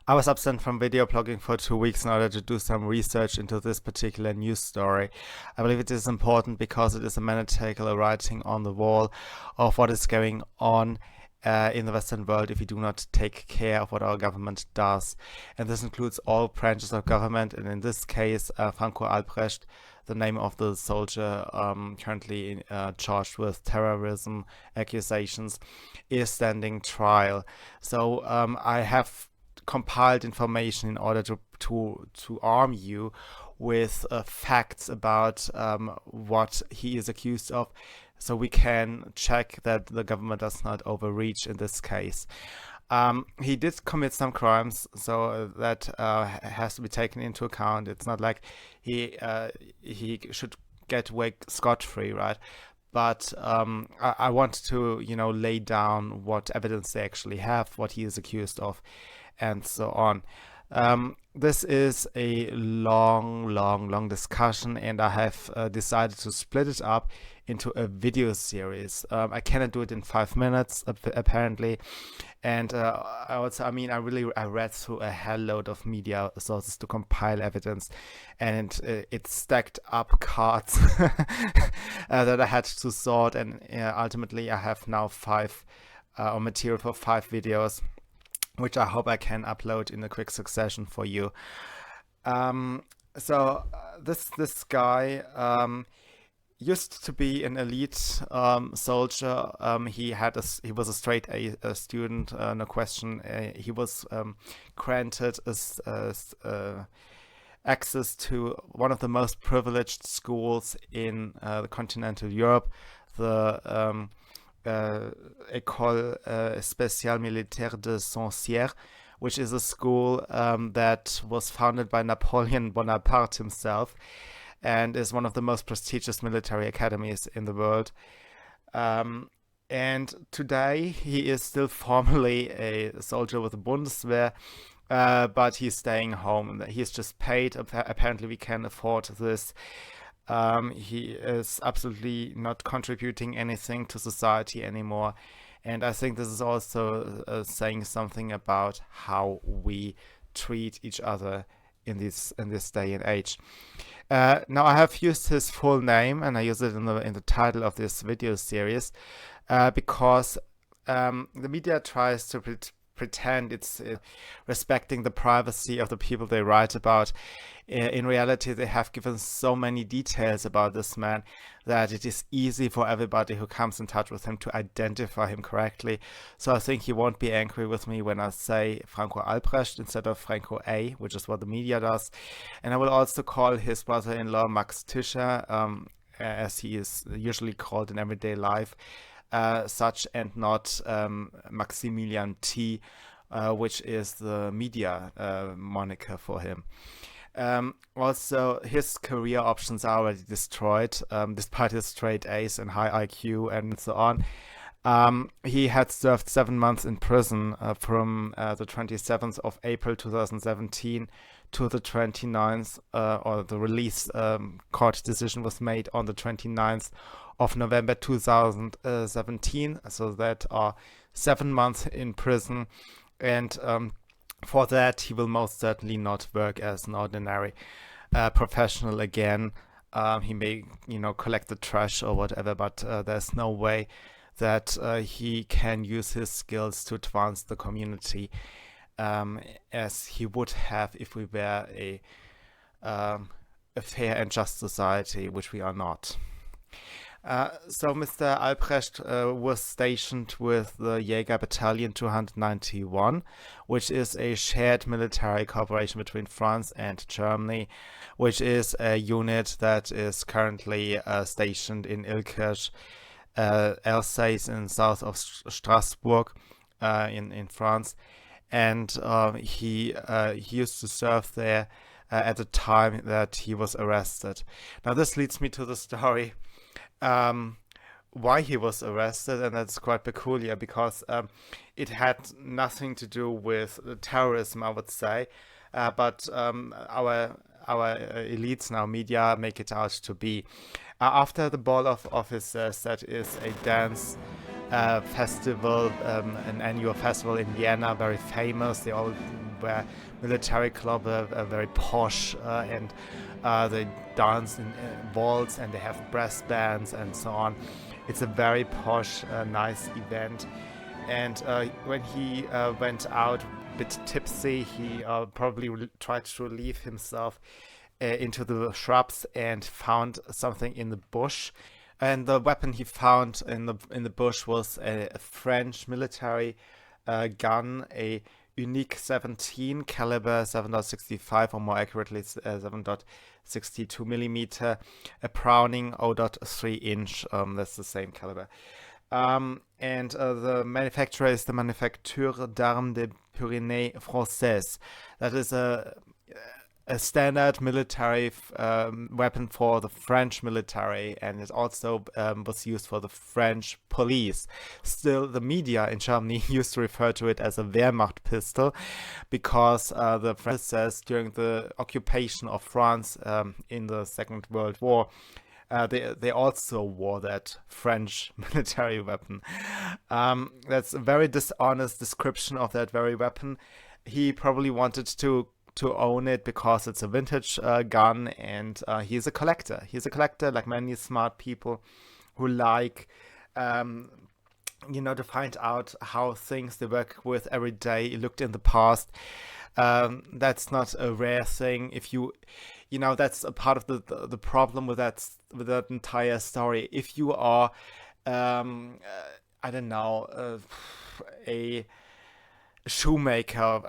I was absent from video blogging for 2 weeks in order to do some research into this particular news story. I believe it is important because it is a maniacal writing on the wall of what is going on in the Western world if we do not take care of what our government does. And this includes all branches of government, and in this case, Franco Albrecht, the name of the soldier currently charged with terrorism accusations, is standing trial. So I have compiled information in order to arm you with facts about what he is accused of, so we can check that the government does not overreach in this case. He did commit some crimes, so that has to be taken into account. It's not like he should get away scot-free, right? But I want to, lay down what evidence they actually have, what he is accused of, and so on. This is a long discussion, and I have decided to split it up into a video series. I cannot do it in 5 minutes, apparently. And I read through a hell load of media sources to compile evidence, and it stacked up cards that I had to sort, and ultimately I have now material for 5 videos, which I hope I can upload in a quick succession for you. This guy used to be an elite soldier. He was a straight A student, no question. He was granted access to one of the most privileged schools in the continental Europe, the École Spéciale Militaire de Saint-Cyr, which is a school that was founded by Napoleon Bonaparte himself, and is one of the most prestigious military academies in the world. And today he is still formally a soldier with the Bundeswehr, but he's staying home. He's just paid. Apparently we can afford this. He is absolutely not contributing anything to society anymore. And I think this is also saying something about how we treat each other in this day and age. Now I have used his full name, and I use it in the title of this video series because the media tries to pretend it's respecting the privacy of the people they write about. In reality, they have given so many details about this man that it is easy for everybody who comes in touch with him to identify him correctly. So I think he won't be angry with me when I say Franco Albrecht instead of Franco A, which is what the media does. And I will also call his brother-in-law Max Tischer, as he is usually called in everyday life, such, and not Maximilian T, which is the media moniker for him. Also, his career options are already destroyed, despite his straight A's and high IQ and so on. He had served 7 months in prison from the 27th of April 2017 to the 29th, or the release court decision was made on the 29th of November 2017. So that are 7 months in prison, and for that he will most certainly not work as an ordinary professional again. He may, collect the trash or whatever, but there's no way that he can use his skills to advance the community as he would have if we were a fair and just society, which we are not. So Mr. Albrecht was stationed with the Jäger Battalion 291, which is a shared military cooperation between France and Germany, which is a unit that is currently stationed in Ilkirch, Alsace, in south of Strasbourg, in France. And he used to serve there at the time that he was arrested. Now this leads me to the story why he was arrested, and that's quite peculiar because it had nothing to do with terrorism, I would say, but our elites now, media, make it out to be. After the ball of officers, that is a dance festival, an annual festival in Vienna, very famous. They all wear military clothes, very posh, and they dance in waltz, and they have brass bands and so on. It's a very posh, nice event. And when he went out a bit tipsy, he probably tried to relieve himself into the shrubs and found something in the bush. And the weapon he found in the bush was a French military gun, a Unique 17 caliber 7.65, or more accurately 7.62 millimeter, a Browning 0.3 inch. That's the same caliber. And the manufacturer is the Manufacture d'Armes des Pyrénées Françaises. That is a standard military weapon for the French military, and it also was used for the French police. Still, the media in Germany used to refer to it as a Wehrmacht pistol, because the French says during the occupation of France in the Second World War, they also wore that French military weapon. That's a very dishonest description of that very weapon. He probably wanted to own it because it's a vintage gun, and he's a collector. He's a collector, like many smart people who like, to find out how things they work with every day looked in the past. That's not a rare thing. If that's a part of the problem with that entire story. If you are, I don't know, a shoemaker,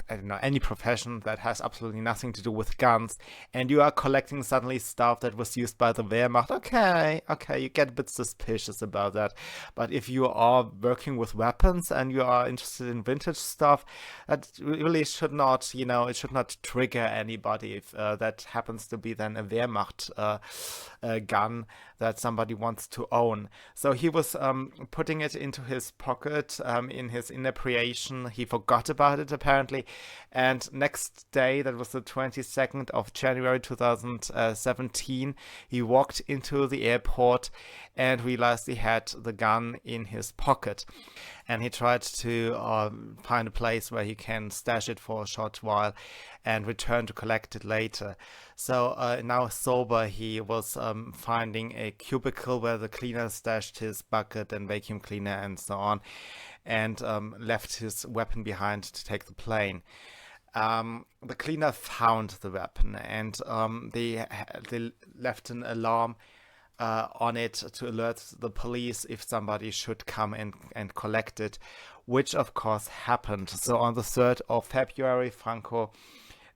I don't know, any profession that has absolutely nothing to do with guns, and you are collecting suddenly stuff that was used by the Wehrmacht, okay, you get a bit suspicious about that. But if you are working with weapons and you are interested in vintage stuff, that really should not, it should not trigger anybody if that happens to be then a Wehrmacht gun that somebody wants to own. So he was putting it into his pocket in his inebriation. He forgot about it apparently, and next day, that was the 22nd of January 2017, he walked into the airport and realized he had the gun in his pocket, and he tried to find a place where he can stash it for a short while and return to collect it later. So now sober, he was finding a cubicle where the cleaner stashed his bucket and vacuum cleaner and so on, and left his weapon behind to take the plane. The cleaner found the weapon, and they left an alarm on it to alert the police if somebody should come and collect it, which of course happened. So on the 3rd of February, Franco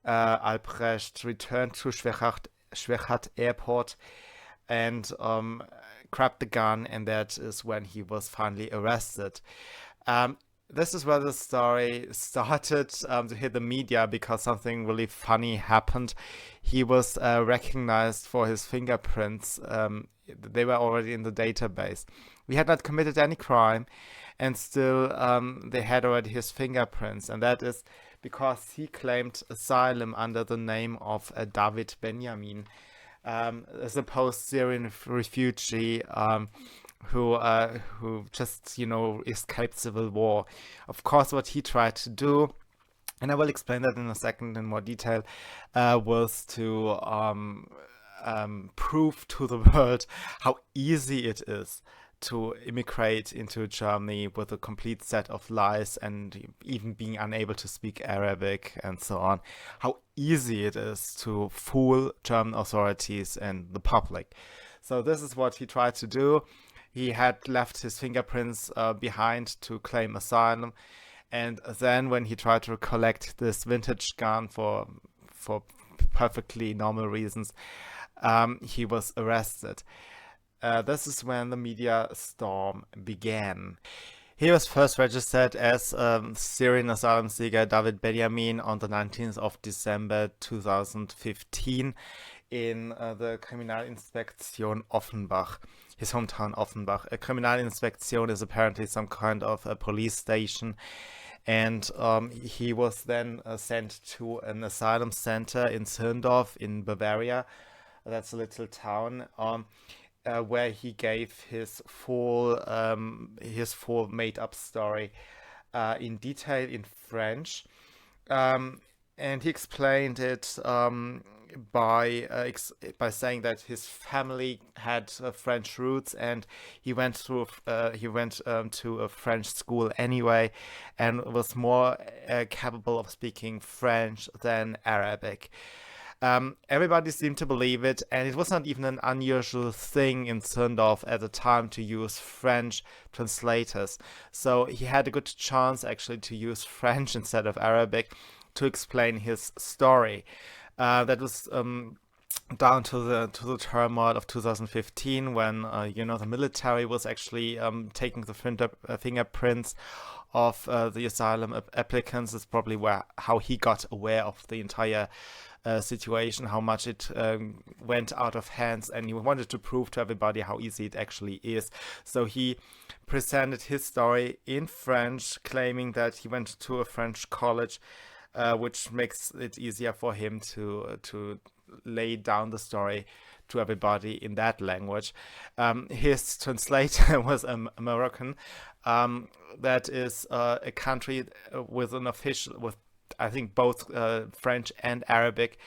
Albrecht returned to Schwechat Airport and grabbed the gun, and that is when he was finally arrested. This is where the story started to hit the media, because something really funny happened. He was recognized for his fingerprints. They were already in the database. We had not committed any crime, and still they had already his fingerprints, and that is because he claimed asylum under the name of David Benjamin, a supposed Syrian refugee who just, escaped civil war. Of course, what he tried to do, and I will explain that in a second in more detail, was to prove to the world how easy it is to immigrate into Germany with a complete set of lies and even being unable to speak Arabic and so on. How easy it is to fool German authorities and the public. So this is what he tried to do. He had left his fingerprints behind to claim asylum, and then when he tried to collect this vintage gun for perfectly normal reasons, he was arrested. This is when the media storm began. He was first registered as Syrian asylum seeker David Benjamin on the 19th of December 2015 in the Kriminalinspektion Offenbach, his hometown Offenbach. A Kriminalinspektion is apparently some kind of a police station, and he was then sent to an asylum center in Zirndorf in Bavaria. That's a little town. where he gave his full made-up story in detail in French. Um, and he explained it by saying that his family had French roots, and he went to a French school anyway, and was more capable of speaking French than Arabic. Everybody seemed to believe it, and it was not even an unusual thing in Zündorf at the time to use French translators. So he had a good chance actually to use French instead of Arabic to explain his story. That was down to the turmoil of 2015 when the military was actually taking the fingerprints of the asylum applicants. Is probably how he got aware of the entire situation, how much it went out of hands, and he wanted to prove to everybody how easy it actually is. So he presented his story in French, claiming that he went to a French college, which makes it easier for him to lay down the story to everybody in that language. His translator was a Moroccan. That is a country with I think both French and Arabic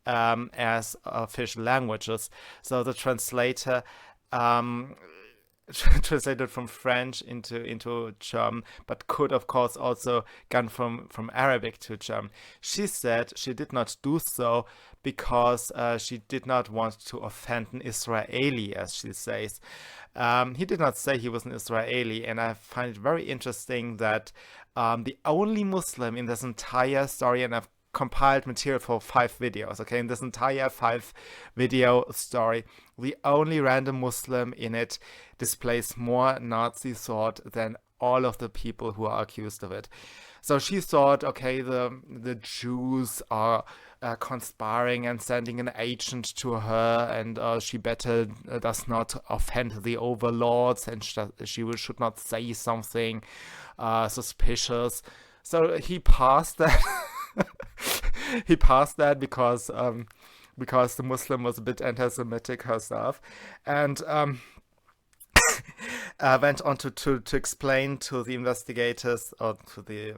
as official languages. So the translator translated from French into German, but could of course also gone from Arabic to German. She said she did not do so because she did not want to offend an Israeli, as she says. He did not say he was an Israeli, and I find it very interesting that the only Muslim in this entire story, and I've compiled material for 5 videos, okay, in this entire 5-video story, the only random Muslim in it displays more Nazi thought than all of the people who are accused of it. So she thought, okay, the Jews are conspiring and sending an agent to her, and she better does not offend the overlords, and she should not say something suspicious. So he passed that. He passed that because the Muslim was a bit anti-Semitic herself, and went on to explain to the investigators, or to the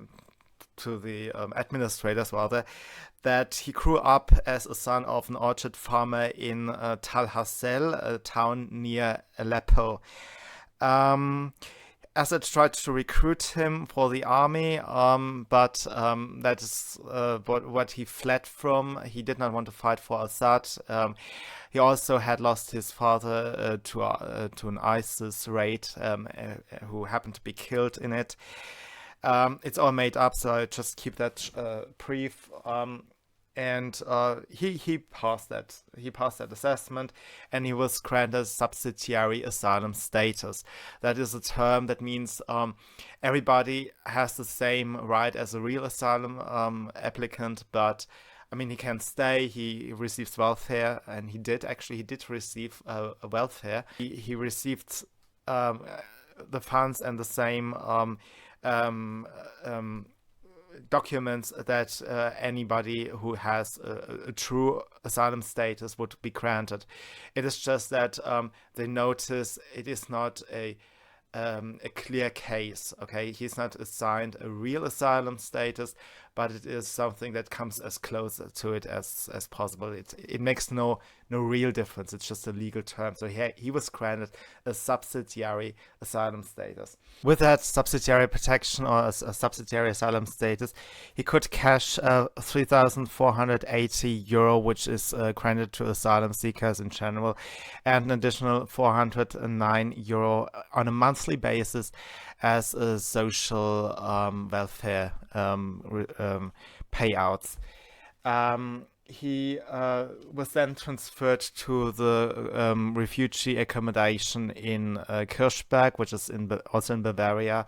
administrators rather, that he grew up as a son of an orchard farmer in Tal Hassel, a town near Aleppo. Assad tried to recruit him for the army, but that is what he fled from. He did not want to fight for Assad. He also had lost his father to an ISIS raid, who happened to be killed in it. It's all made up, so I just keep that brief. And he passed that. He passed that assessment, and he was granted subsidiary asylum status. That is a term that means everybody has the same right as a real asylum applicant, but I mean, he can stay. He receives welfare, and he did receive a welfare. He received the funds and the same documents that anybody who has a true asylum status would be granted. It is just that they notice it is not a clear case. Okay, he's not assigned a real asylum status, but it is something that comes as close to it as possible. It makes no real difference. It's just a legal term. So he was granted a subsidiary asylum status. With that subsidiary protection, or a subsidiary asylum status, he could cash €3,480, which is granted to asylum seekers in general, and an additional €409 on a monthly basis as a social welfare payouts. He was then transferred to the refugee accommodation in Kirchberg, which is also in Bavaria.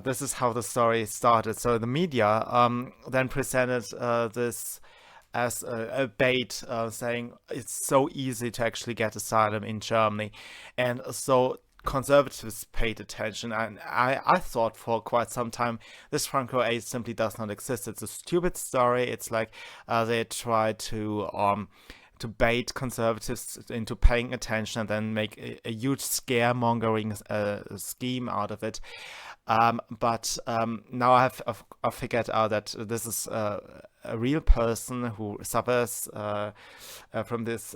This is how the story started. So the media then presented this as a bait, saying it's so easy to actually get asylum in Germany. And so conservatives paid attention, and I thought for quite some time this Franco aid simply does not exist. It's a stupid story. It's like they try to bait conservatives into paying attention and then make a huge scaremongering scheme out of it. But now I've figured out that this is a real person who suffers from this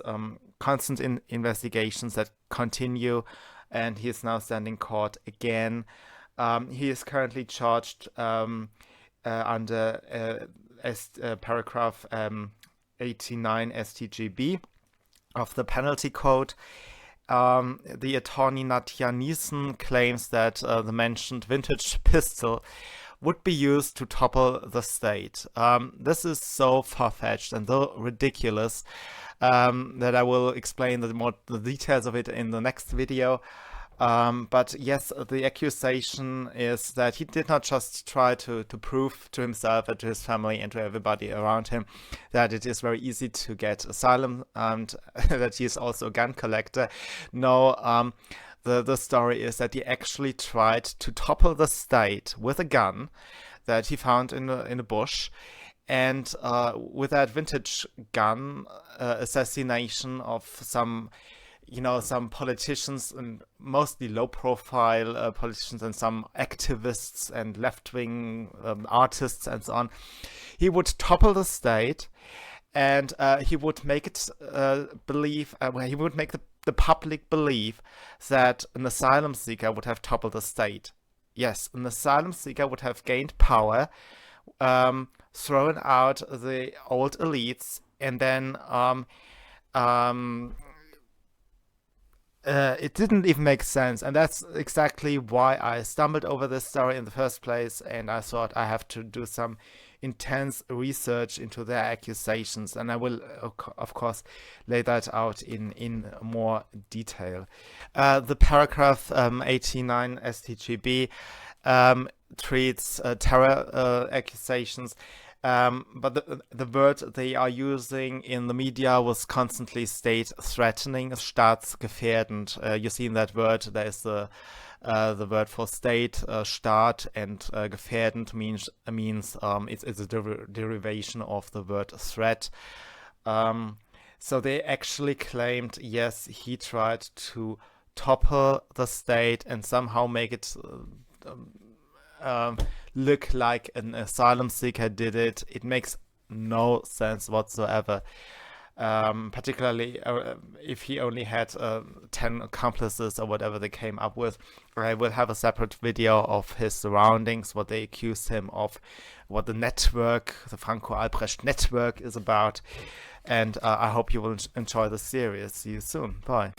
constant investigations that continue, and he is now standing court again. He is currently charged under paragraph 89 StGB of the penalty code. The attorney Nadja Niesen claims that the mentioned vintage pistol would be used to topple the state. This is so far-fetched and so ridiculous that I will explain the details of it in the next video. But yes, the accusation is that he did not just try to prove to himself and to his family and to everybody around him that it is very easy to get asylum and that he is also a gun collector. No, the story is that he actually tried to topple the state with a gun that he found in a bush. And with that vintage gun, assassination of some politicians, and mostly low-profile politicians, and some activists and left-wing artists and so on. He would topple the state, and he would make it he would make the public believe that an asylum seeker would have toppled the state. Yes, an asylum seeker would have gained power, thrown out the old elites, and then it didn't even make sense, and that's exactly why I stumbled over this story in the first place, and I thought I have to do some intense research into their accusations, and I will of course lay that out in more detail. The paragraph 89 StGB treats terror accusations. But the word they are using in the media was constantly state-threatening, staatsgefährdend. You see in that word there is the word for state, Staat, and gefährdend means it's a derivation of the word threat. So they actually claimed, yes, he tried to topple the state and somehow make it look like an asylum seeker did it. It makes no sense whatsoever, particularly if he only had 10 accomplices or whatever they came up with. I will have a separate video of his surroundings, what they accused him of, what the network, the Franco Albrecht network, is about. And I hope you will enjoy the series. See you soon. Bye.